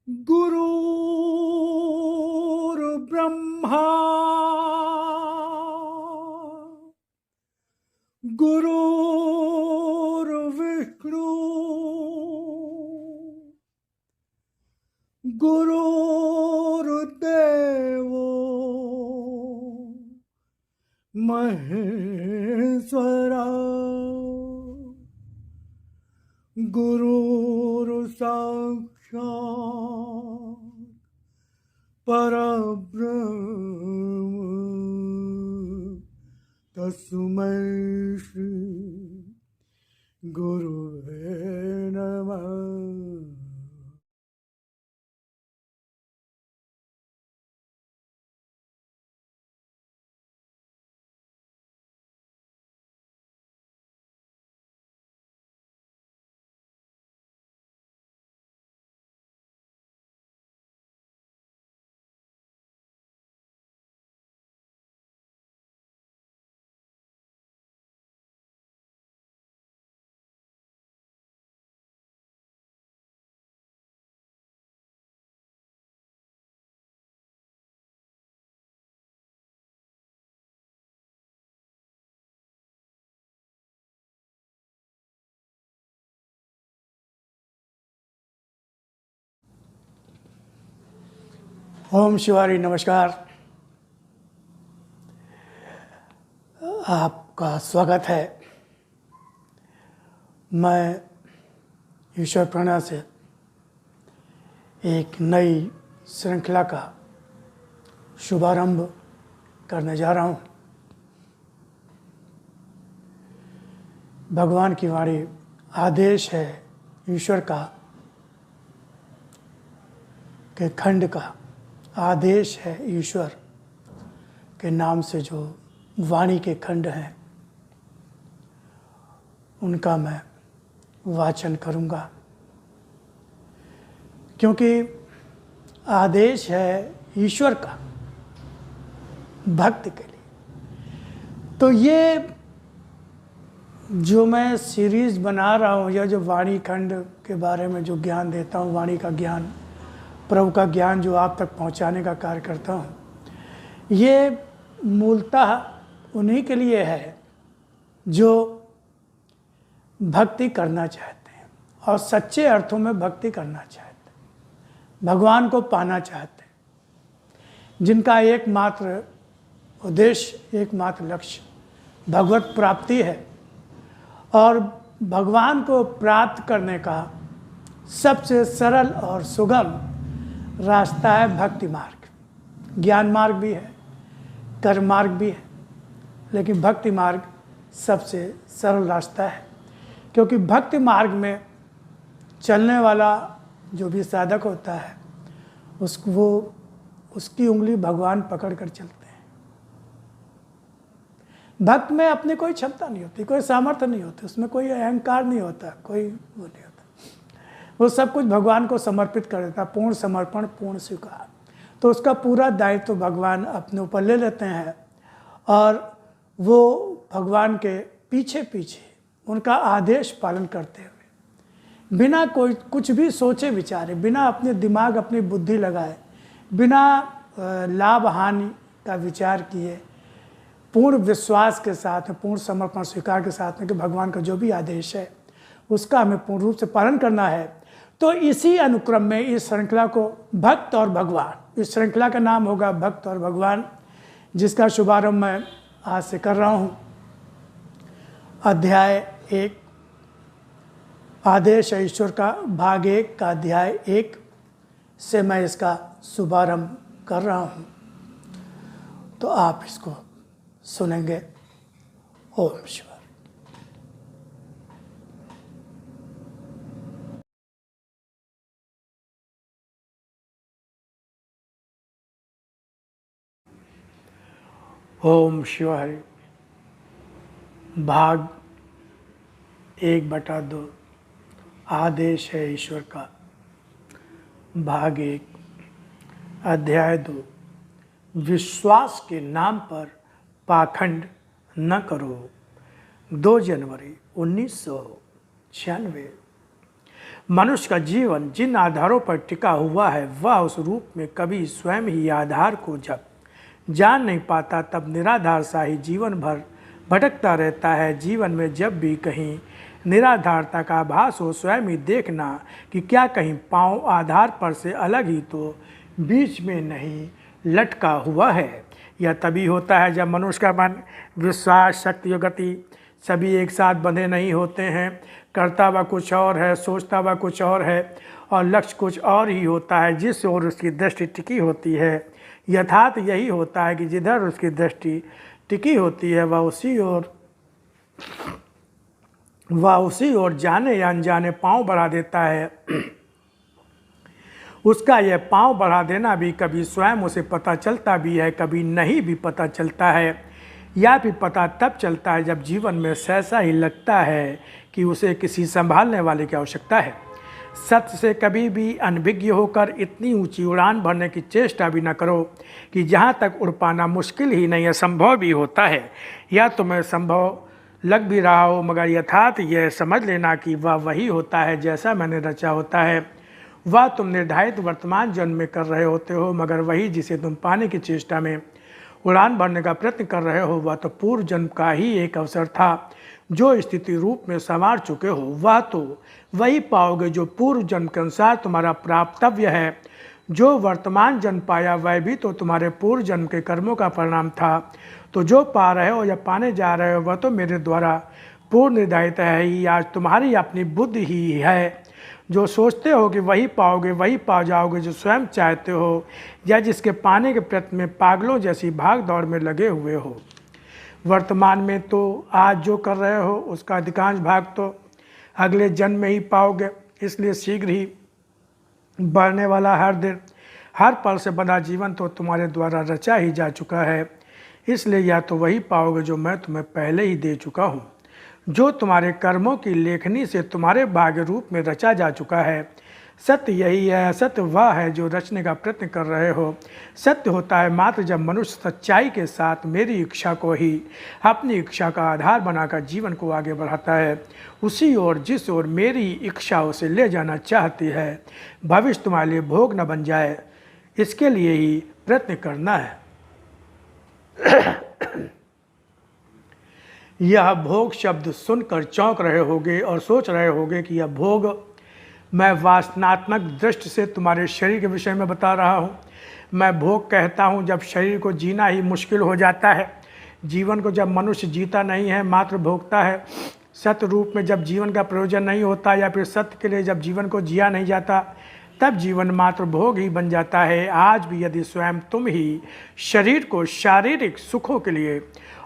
गुरुर्ब्रह्मा गुरुर्विष्णु गुरुर्देवो महेश्वरा गुरुर्साक्षात् परब्रह्म तस्मै श्री गुरुवे नमः। ओम शिवारी, नमस्कार। आपका स्वागत है। मैं ईश्वर प्रणा से एक नई श्रृंखला का शुभारंभ करने जा रहा हूँ। भगवान की वाणी आदेश है ईश्वर का के खंड का आदेश है ईश्वर के नाम से जो वाणी के खंड हैं उनका मैं वाचन करूँगा, क्योंकि आदेश है ईश्वर का भक्त के लिए। तो ये जो मैं सीरीज़ बना रहा हूँ या जो वाणी खंड के बारे में जो ज्ञान देता हूँ, वाणी का ज्ञान, प्रभु का ज्ञान जो आप तक पहुंचाने का कार्य करता हूं, ये मूलतः उन्हीं के लिए है जो भक्ति करना चाहते हैं और सच्चे अर्थों में भक्ति करना चाहते हैं, भगवान को पाना चाहते हैं, जिनका एकमात्र उद्देश्य, एकमात्र लक्ष्य भगवत प्राप्ति है। और भगवान को प्राप्त करने का सबसे सरल और सुगम रास्ता है भक्ति मार्ग। ज्ञान मार्ग भी है, कर्म मार्ग भी है, लेकिन भक्ति मार्ग सबसे सरल रास्ता है, क्योंकि भक्ति मार्ग में चलने वाला जो भी साधक होता है उसकी उंगली भगवान पकड़ कर चलते हैं। भक्त में अपनी कोई क्षमता नहीं होती, कोई सामर्थ्य नहीं होती, उसमें कोई अहंकार नहीं होता, कोई वो नहीं होता। वो सब कुछ भगवान को समर्पित कर देता, पूर्ण समर्पण, पूर्ण स्वीकार। तो उसका पूरा दायित्व तो भगवान अपने ऊपर ले लेते हैं और वो भगवान के पीछे पीछे उनका आदेश पालन करते हुए, बिना कोई कुछ भी सोचे विचारे, बिना अपने दिमाग, अपनी बुद्धि लगाए, बिना लाभ हानि का विचार किए, पूर्ण विश्वास के साथ में, पूर्ण समर्पण स्वीकार के साथ में कि भगवान का जो भी आदेश है उसका हमें पूर्ण रूप से पालन करना है। तो इसी अनुक्रम में इस श्रृंखला को भक्त और भगवान, इस श्रृंखला का नाम होगा भक्त और भगवान, जिसका शुभारंभ मैं आज से कर रहा हूँ। अध्याय 1 आदेश है ईश्वर का, भाग 1 का अध्याय 1 से मैं इसका शुभारंभ कर रहा हूँ। तो आप इसको सुनेंगे। ओम शिवाय। ओम शिवाय। भाग 1/2 आदेश है ईश्वर का, भाग 1 अध्याय 2 विश्वास के नाम पर पाखंड न करो। 2 जनवरी 1996। मनुष्य का जीवन जिन आधारों पर टिका हुआ है वह उस रूप में कभी स्वयं ही आधार को जब जान नहीं पाता तब निराधार सा ही जीवन भर भटकता रहता है। जीवन में जब भी कहीं निराधारता का आभास हो स्वयं ही देखना कि क्या कहीं पांव आधार पर से अलग ही तो बीच में नहीं लटका हुआ है। यह तभी होता है जब मनुष्य का मन, विश्वास, शक्ति और गति सभी एक साथ बंधे नहीं होते हैं। करता हुआ कुछ और है, सोचता हुआ कुछ और है और लक्ष्य कुछ और ही होता है जिस ओर उसकी दृष्टि टिकी होती है। यथार्थ यही होता है कि जिधर उसकी दृष्टि टिकी होती है वह उसी ओर जाने या अनजाने पांव बढ़ा देता है। उसका यह पांव बढ़ा देना भी कभी स्वयं उसे पता चलता भी है, कभी नहीं भी पता चलता है। या भी पता तब चलता है जब जीवन में सहसा ही लगता है कि उसे किसी संभालने वाले की आवश्यकता है। सत्य से कभी भी अनभिज्ञ होकर इतनी ऊंची उड़ान भरने की चेष्टा भी न करो कि जहाँ तक उड़ पाना मुश्किल ही नहीं, असंभव भी होता है। या तुम्हें संभव लग भी रहा हो, मगर यथार्थ यह समझ लेना कि वह वही होता है जैसा मैंने रचा होता है। वह तुम निर्धारित वर्तमान जन्म में कर रहे होते हो, मगर वही जिसे तुम पाने की चेष्टा में उड़ान भरने का प्रयत्न कर रहे हो वह तो पूर्व जन्म का ही एक अवसर था जो स्थिति रूप में संवार चुके हो। वह तो वही पाओगे जो पूर्व जन्म के अनुसार तुम्हारा प्राप्तव्य है। जो वर्तमान जन्म पाया वह भी तो तुम्हारे पूर्व जन्म के कर्मों का परिणाम था। तो जो पा रहे हो या पाने जा रहे हो वह तो मेरे द्वारा पूर्व निर्धारित है ही। आज तुम्हारी अपनी बुद्धि ही है। जो सोचते हो कि वही पाओगे वही पा जाओगे जो स्वयं चाहते हो या जिसके पाने के प्रयत्न में पागलों जैसी भाग दौड़ में लगे हुए हो। वर्तमान में तो आज जो कर रहे हो उसका अधिकांश भाग तो अगले जन्म में ही पाओगे। इसलिए शीघ्र ही बढ़ने वाला हर दिन हर पल से बना जीवन तो तुम्हारे द्वारा रचा ही जा चुका है। इसलिए या तो वही पाओगे जो मैं तुम्हें पहले ही दे चुका हूँ, जो तुम्हारे कर्मों की लेखनी से तुम्हारे भाग्य रूप में रचा जा चुका है। सत्य यही है, असत्य वह है जो रचने का प्रयत्न कर रहे हो। सत्य होता है मात्र जब मनुष्य सच्चाई के साथ मेरी इच्छा को ही अपनी इच्छा का आधार बनाकर जीवन को आगे बढ़ाता है, उसी ओर जिस ओर मेरी इच्छा उसे ले जाना चाहती है। भविष्य तुम्हारे लिए भोग न बन जाए, इसके लिए ही प्रयत्न करना है। यह भोग शब्द सुनकर चौंक रहे होगे और सोच रहे होगे कि यह भोग मैं वासनात्मक दृष्टि से तुम्हारे शरीर के विषय में बता रहा हूँ। मैं भोग कहता हूँ जब शरीर को जीना ही मुश्किल हो जाता है। जीवन को जब मनुष्य जीता नहीं है मात्र भोगता है। सत्य रूप में जब जीवन का प्रयोजन नहीं होता या फिर सत्य के लिए जब जीवन को जिया नहीं जाता तब जीवन मात्र भोग ही बन जाता है। आज भी यदि स्वयं तुम ही शरीर को शारीरिक सुखों के लिए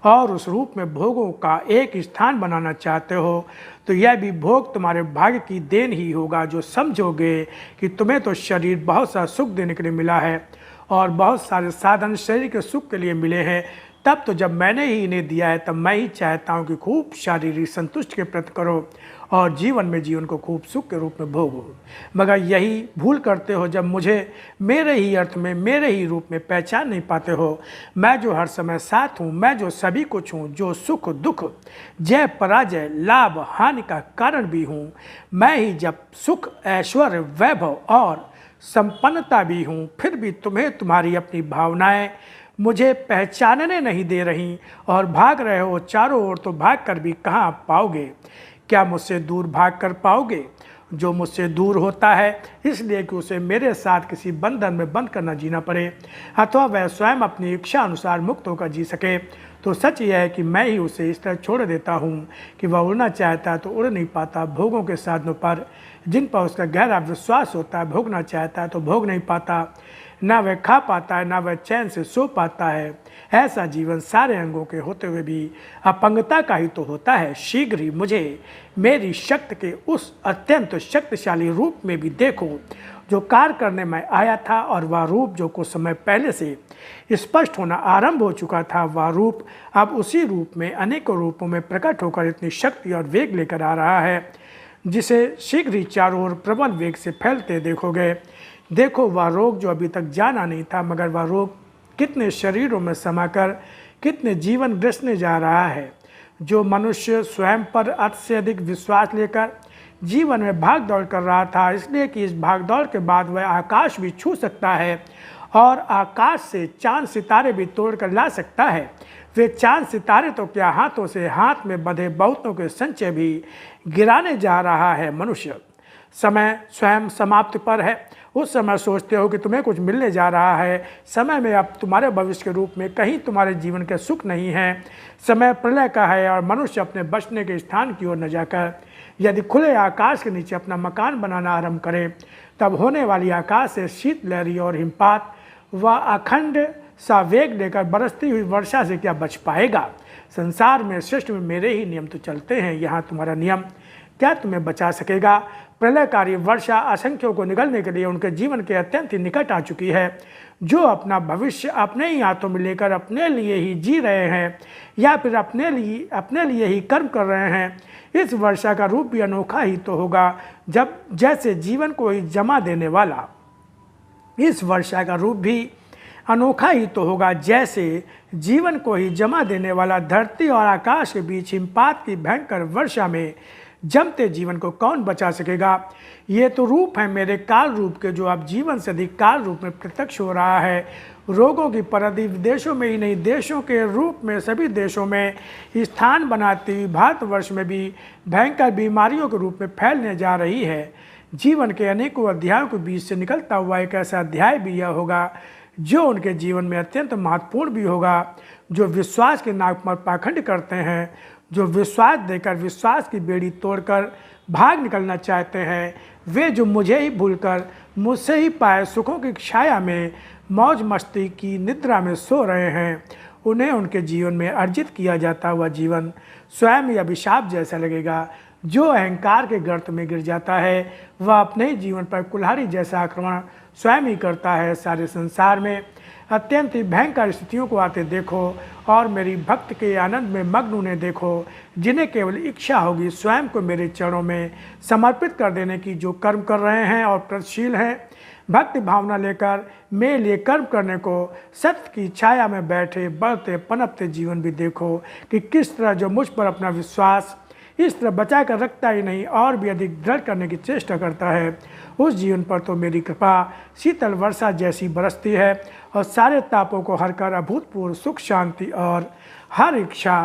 और उस रूप में भोगों का एक स्थान बनाना चाहते हो तो यह भी भोग तुम्हारे भाग्य की देन ही होगा। जो समझोगे कि तुम्हें तो शरीर बहुत सा सुख देने के लिए मिला है और बहुत सारे साधन शरीर के सुख के लिए मिले हैं, तब तो जब मैंने ही इन्हें दिया है तब मैं ही चाहता हूँ कि खूब शारीरिक संतुष्टि के प्रयत्न करो और जीवन में जीवन को खूब सुख के रूप में भोगो। मगर यही भूल करते हो जब मुझे मेरे ही अर्थ में मेरे ही रूप में पहचान नहीं पाते हो। मैं जो हर समय साथ हूँ, मैं जो सभी कुछ हूँ, जो सुख दुख जय पराजय लाभ हानि का कारण भी हूँ, मैं ही जब सुख ऐश्वर्य वैभव और संपन्नता भी हूँ, फिर भी तुम्हें तुम्हारी अपनी भावनाएं मुझे पहचानने नहीं दे रही और भाग रहे हो चारों ओर। तो भाग कर भी कहाँ पाओगे? क्या मुझसे दूर भाग कर पाओगे? जो मुझसे दूर होता है इसलिए कि उसे मेरे साथ किसी बंधन में बंद करना जीना पड़े अथवा वह स्वयं अपनी इच्छा अनुसार मुक्त होकर जी सके, तो सच यह है कि मैं ही उसे इस तरह छोड़ देता हूँ कि वह उड़ना चाहता है तो उड़ नहीं पाता। भोगों के साधनों पर जिन पर उसका गहरा विश्वास होता है, भोगना चाहता है तो भोग नहीं पाता, ना वह खा पाता है, ना वह चैन से सो पाता है। ऐसा जीवन सारे अंगों के होते हुए भी अपंगता का ही तो होता है। शीघ्र ही मुझे मेरी शक्ति के उस अत्यंत शक्तिशाली रूप में भी देखो जो कार्य करने में आया था, और वह रूप जो कुछ समय पहले से स्पष्ट होना आरंभ हो चुका था, वह रूप अब उसी रूप में अनेकों रूपों में प्रकट होकर इतनी शक्ति और वेग लेकर आ रहा है जिसे शीघ्र ही चारों ओर प्रबल वेग से फैलते देखोगे। देखो वह रोग जो अभी तक जाना नहीं था, मगर वह रोग कितने शरीरों में समाकर कितने जीवन ग्रसने जा रहा है। जो मनुष्य स्वयं पर अति से अधिक विश्वास लेकर जीवन में भाग दौड़ कर रहा था, इसलिए कि इस भाग दौड़ के बाद वह आकाश भी छू सकता है और आकाश से चांद सितारे भी तोड़ कर ला सकता है। वे चांद सितारे तो क्या, हाथों से हाथ में बंधे बहुतों के संचय भी गिराने जा रहा है मनुष्य। समय स्वयं समाप्ति पर है। उस समय सोचते हो कि तुम्हें कुछ मिलने जा रहा है। समय में अब तुम्हारे भविष्य के रूप में कहीं तुम्हारे जीवन के सुख नहीं है। समय प्रलय का है और मनुष्य अपने बचने के स्थान की ओर न जाकर यदि खुले आकाश के नीचे अपना मकान बनाना आरंभ करे, तब होने वाली आकाश से शीत लहरी और हिमपात व अखंड सा वेग लेकर बरसती हुई वर्षा से क्या बच पाएगा। संसार में सृष्टि में मेरे ही नियम तो चलते हैं, यहाँ तुम्हारा नियम क्या तुम्हें बचा सकेगा। प्रलयकारी वर्षा असंख्यों को निगलने के लिए उनके जीवन के अत्यंत ही निकट आ चुकी है। जो अपना भविष्य अपने ही हाथों में लेकर अपने लिए ही जी रहे हैं या फिर अपने लिए ही कर्म कर रहे हैं, इस वर्षा का रूप भी अनोखा ही तो होगा। जब जैसे जीवन को ही जमा देने वाला, इस वर्षा का रूप भी अनोखा ही तो होगा जैसे जीवन को ही जमा देने वाला धरती और आकाश के बीच हिमपात की भयंकर वर्षा में जमते जीवन को कौन बचा सकेगा। ये तो रूप है मेरे काल रूप के, जो अब जीवन से अधिक काल रूप में प्रत्यक्ष हो रहा है। रोगों की परिधि विदेशों में ही नहीं, देशों के रूप में सभी देशों में स्थान बनाती हुई भारतवर्ष में भी भयंकर बीमारियों के रूप में फैलने जा रही है। जीवन के अनेकों अध्यायों के बीच से निकलता हुआ एक ऐसा अध्याय भी यह होगा जो उनके जीवन में अत्यंत महत्वपूर्ण भी होगा। जो विश्वास के नाक पर पाखंड करते हैं, जो विश्वास देकर विश्वास की बेड़ी तोड़कर भाग निकलना चाहते हैं, वे जो मुझे ही भूलकर मुझसे ही पाए सुखों की छाया में मौज मस्ती की निद्रा में सो रहे हैं, उन्हें उनके जीवन में अर्जित किया जाता हुआ जीवन स्वयं ही अभिशाप जैसा लगेगा। जो अहंकार के गर्त में गिर जाता है वह अपने ही जीवन पर कुल्हाड़ी जैसा आक्रमण स्वयं ही करता है। सारे संसार में अत्यंत ही भयंकर स्थितियों को आते देखो और मेरी भक्त के आनंद में मग्न उन्हें देखो, जिन्हें केवल इच्छा होगी स्वयं को मेरे चरणों में समर्पित कर देने की, जो कर्म कर रहे हैं और प्रगतिशील हैं। भक्ति भावना लेकर मेरे लिए कर्म करने को सत्य की छाया में बैठे बढ़ते पनपते जीवन भी देखो कि किस तरह जो मुझ पर अपना विश्वास इस तरह बचा कर रखता ही नहीं और भी अधिक दृढ़ करने की चेष्टा करता है, उस जीवन पर तो मेरी कृपा शीतल वर्षा जैसी बरसती है और सारे तापों को हरकर अभूतपूर्व सुख शांति और हर इच्छा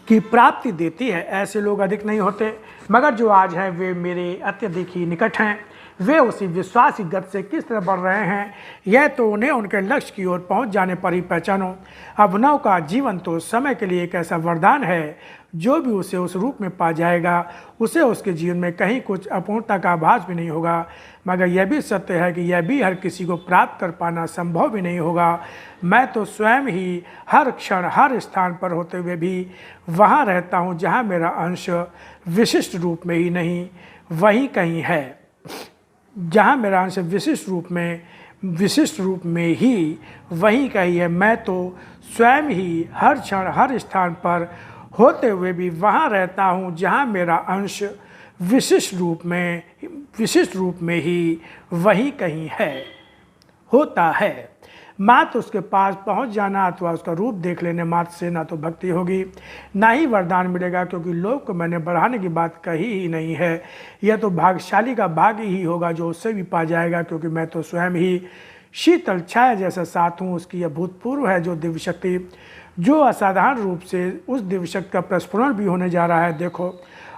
की प्राप्ति देती है। ऐसे लोग अधिक नहीं होते, मगर जो आज हैं वे मेरे अत्यधिक ही निकट हैं। वे उसी विश्वास की गति से किस तरह बढ़ रहे हैं, यह तो उन्हें उनके लक्ष्य की ओर पहुंच जाने पर ही पहचानो। अभिनव का जीवन तो समय के लिए एक ऐसा वरदान है, जो भी उसे उस रूप में पा जाएगा उसे उसके जीवन में कहीं कुछ अपूर्णता का आभास भी नहीं होगा। मगर यह भी सत्य है कि यह भी हर किसी को प्राप्त कर पाना संभव भी नहीं होगा। मैं तो स्वयं ही हर क्षण हर स्थान पर होते हुए भी वहाँ रहता हूँ जहाँ मेरा अंश विशिष्ट रूप में ही नहीं वहीं कहीं है, जहाँ मेरा अंश विशिष्ट रूप में ही वहीं कहीं है। मैं तो स्वयं ही हर क्षण हर स्थान पर होते हुए भी वहाँ रहता हूँ जहाँ मेरा अंश विशिष्ट रूप में ही वहीं कहीं है होता है। मात्र उसके पास पहुंच जाना अथवा उसका रूप देख लेने मात्र से ना तो भक्ति होगी ना ही वरदान मिलेगा, क्योंकि लोक को मैंने बढ़ाने की बात कही ही नहीं है। यह तो भाग्यशाली का भाग्य ही होगा जो उससे भी पा जाएगा, क्योंकि मैं तो स्वयं ही शीतल छाया जैसा साथ हूँ। उसकी अभूतपूर्व है जो दिव्य शक्ति, जो असाधारण रूप से उस दिव्य शक्ति का प्रस्फुरण भी होने जा रहा है। देखो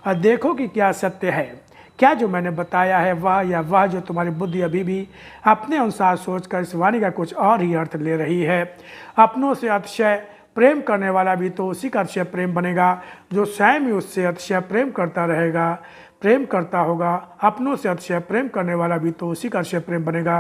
और देखो कि क्या सत्य है, क्या जो मैंने बताया है वह जो तुम्हारी बुद्धि अभी भी अपने अनुसार सोचकर इस वाणी का कुछ और ही अर्थ ले रही है। अपनों से अतिशय प्रेम करने वाला भी तो उसी का अतिशय प्रेम बनेगा जो स्वयं ही उससे अतिशय प्रेम करता होगा। अपनों से अतिशय प्रेम करने वाला भी तो उसी का अतिशय प्रेम बनेगा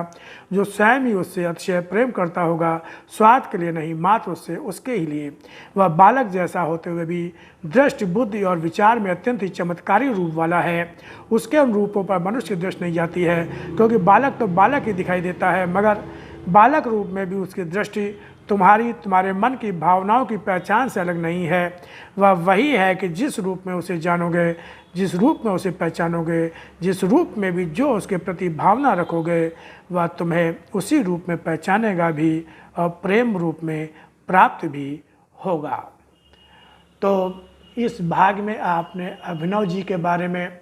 जो स्वयं ही उससे अतिशय प्रेम करता होगा, स्वार्थ के लिए नहीं मात्र उससे उसके ही लिए। वह बालक जैसा होते हुए भी दृष्टि बुद्धि और विचार में अत्यंत ही चमत्कारी रूप वाला है। उसके उन रूपों पर मनुष्य की दृष्टि नहीं जाती है, क्योंकि बालक तो बालक ही दिखाई देता है, मगर बालक रूप में भी उसकी दृष्टि तुम्हारे मन की भावनाओं की पहचान से अलग नहीं है। वह वही है कि जिस रूप में उसे जानोगे, जिस रूप में उसे पहचानोगे, जिस रूप में भी जो उसके प्रति भावना रखोगे, वह तुम्हें उसी रूप में पहचानेगा भी और प्रेम रूप में प्राप्त भी होगा। तो इस भाग में आपने अभिनव जी के बारे में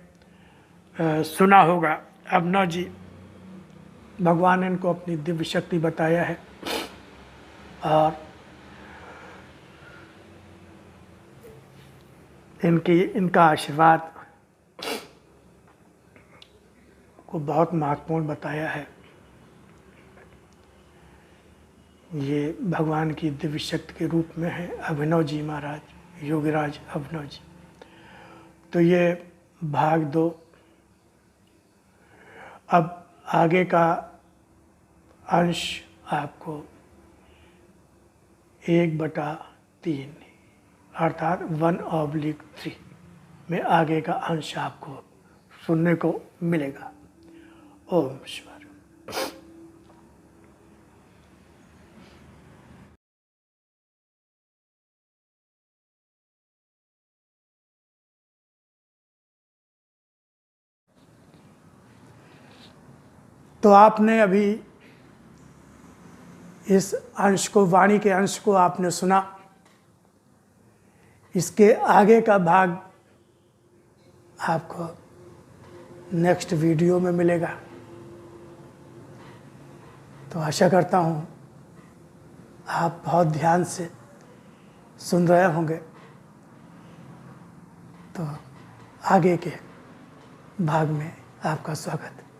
सुना होगा। अभिनव जी, भगवान ने इनको अपनी दिव्य शक्ति बताया है और इनका आशीर्वाद को बहुत महत्वपूर्ण बताया है। ये भगवान की दिव्य शक्ति के रूप में है अभिनव जी महाराज, योगीराज अभिनव जी। तो ये भाग 2। अब आगे का अंश आपको 1/3 अर्थात 1/3 में आगे का अंश आपको सुनने को मिलेगा। ओम शिवाय। तो आपने अभी इस अंश को, वाणी के अंश को आपने सुना। इसके आगे का भाग आपको नेक्स्ट वीडियो में मिलेगा। तो आशा करता हूँ आप बहुत ध्यान से सुन रहे होंगे। तो आगे के भाग में आपका स्वागत है।